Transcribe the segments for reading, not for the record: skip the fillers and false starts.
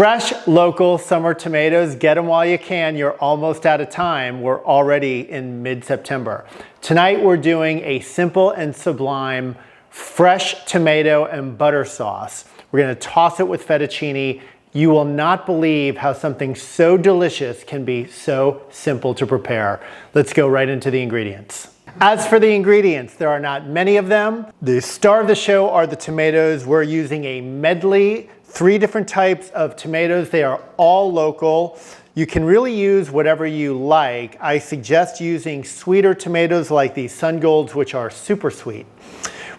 Fresh, local summer tomatoes, get them while you can. You're almost out of time. We're already in mid-September. Tonight we're doing a simple and sublime fresh tomato and butter sauce. We're gonna toss it with fettuccine. You will not believe how something so delicious can be so simple to prepare. Let's go right into the ingredients. As for the ingredients, there are not many of them. The star of the show are the tomatoes. We're using a medley, 3 different types of tomatoes. They are all local. You can really use whatever you like. I suggest using sweeter tomatoes like these Sun Golds, which are super sweet.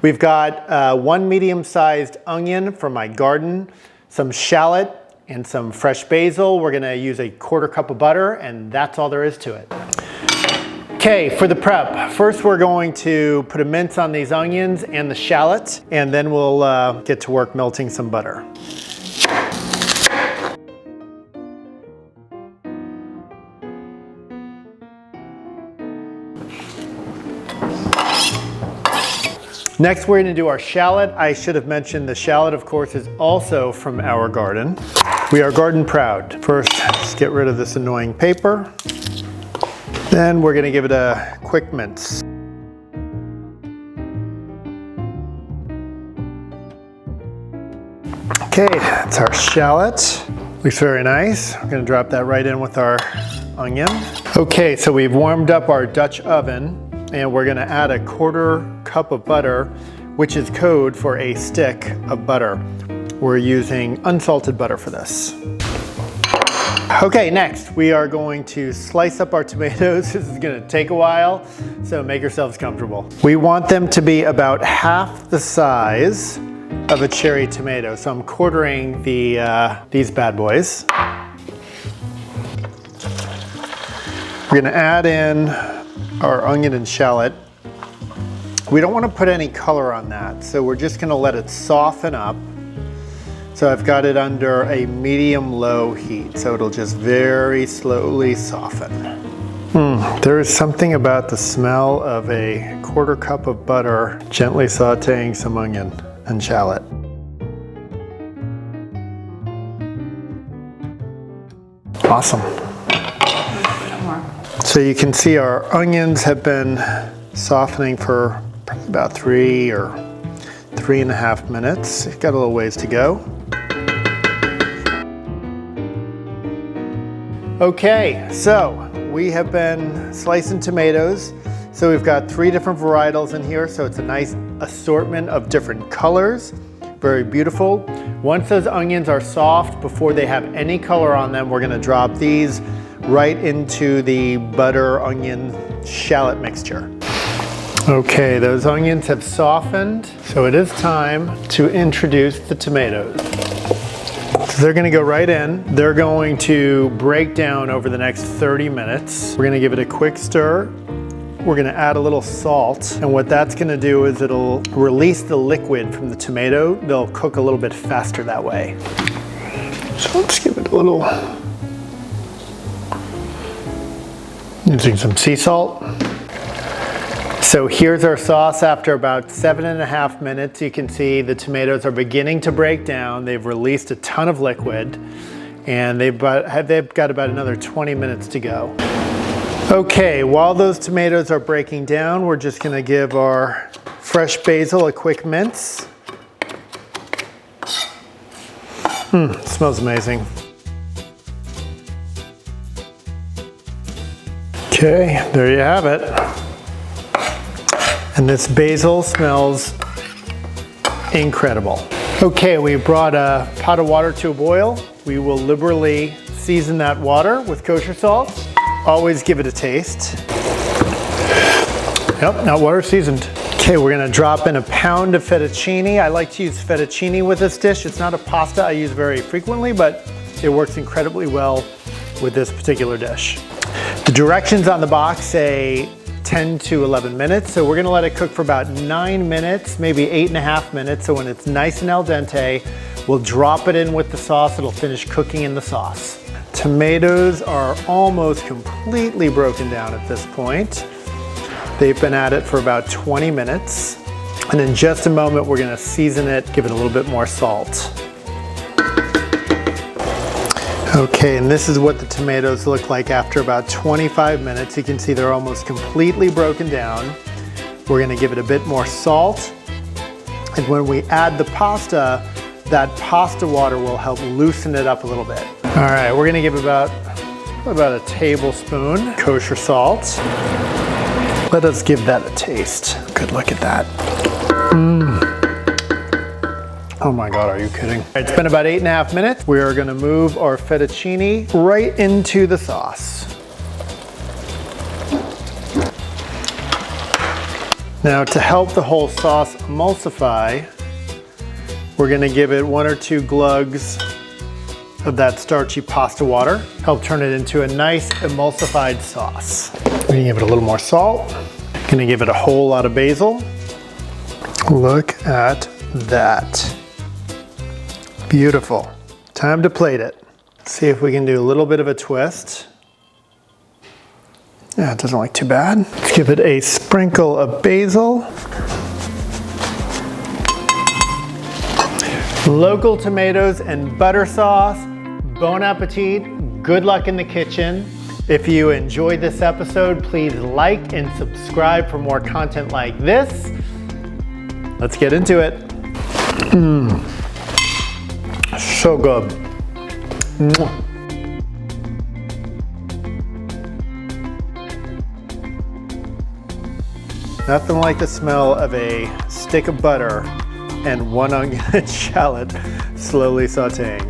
We've got 1 medium-sized onion from my garden, some shallot, and some fresh basil. We're gonna use a 1/4 cup of butter, and that's all there is to it. Okay, for the prep, first we're going to put a mince on these onions and the shallots, and then we'll get to work melting some butter. Next, we're gonna do our shallot. I should have mentioned the shallot, of course, is also from our garden. We are garden proud. First, just get rid of this annoying paper. Then we're gonna give it a quick mince. Okay, that's our shallot. Looks very nice. We're gonna drop that right in with our onion. Okay, so we've warmed up our Dutch oven, and we're gonna add a 1/4 cup of butter, which is code for a stick of butter. We're using unsalted butter for this. Okay, next we are going to slice up our tomatoes. This is gonna take a while, so make yourselves comfortable. We want them to be about half the size of a cherry tomato, so I'm quartering these bad boys. We're gonna add in our onion and shallot. We don't want to put any color on that, so we're just gonna let it soften up. So I've got it under a medium-low heat, so it'll just very slowly soften. There is something about the smell of a 1/4 cup of butter gently sauteing some onion and shallot. Awesome. So you can see our onions have been softening for about 3 or 3.5 minutes. Got a little ways to go. Okay, so we have been slicing tomatoes. So we've got 3 different varietals in here, so it's a nice assortment of different colors. Very beautiful. Once those onions are soft, before they have any color on them, we're gonna drop these right into the butter, onion, shallot mixture. Okay, those onions have softened, so it is time to introduce the tomatoes. So they're gonna go right in. They're going to break down over the next 30 minutes. We're gonna give it a quick stir. We're gonna add a little salt, and what that's gonna do is it'll release the liquid from the tomato. They'll cook a little bit faster that way. So let's give it a little, using some sea salt. So here's our sauce after about 7.5 minutes. You can see the tomatoes are beginning to break down. They've released a ton of liquid, and they've got about another 20 minutes to go. Okay, while those tomatoes are breaking down, we're just gonna give our fresh basil a quick mince. Smells amazing. Okay, there you have it. And this basil smells incredible. Okay, we brought a pot of water to a boil. We will liberally season that water with kosher salt. Always give it a taste. Yep, now water seasoned. Okay, we're gonna drop in a pound of fettuccine. I like to use fettuccine with this dish. It's not a pasta I use very frequently, but it works incredibly well with this particular dish. The directions on the box say 10 to 11 minutes. So we're gonna let it cook for about 9 minutes, maybe 8.5 minutes. So when it's nice and al dente, we'll drop it in with the sauce. It'll finish cooking in the sauce. Tomatoes are almost completely broken down at this point. They've been at it for about 20 minutes. And in just a moment, we're gonna season it, give it a little bit more salt. Okay, and this is what the tomatoes look like after about 25 minutes. You can see they're almost completely broken down. We're gonna give it a bit more salt. And when we add the pasta, that pasta water will help loosen it up a little bit. All right, we're gonna give about a tablespoon kosher salt. Let us give that a taste. Good look at that. Oh my God, are you kidding? It's been about 8.5 minutes. We are gonna move our fettuccine right into the sauce. Now to help the whole sauce emulsify, we're gonna give it 1 or 2 glugs of that starchy pasta water. Help turn it into a nice emulsified sauce. We're gonna give it a little more salt. Gonna give it a whole lot of basil. Look at that. Beautiful. Time to plate it. See if we can do a little bit of a twist. Yeah, it doesn't look too bad. Let's give it a sprinkle of basil. Local tomatoes and butter sauce. Bon appetit. Good luck in the kitchen. If you enjoyed this episode, please like and subscribe for more content like this. Let's get into it. So good. Nothing like the smell of a stick of butter and 1 onion and shallot slowly sauteing.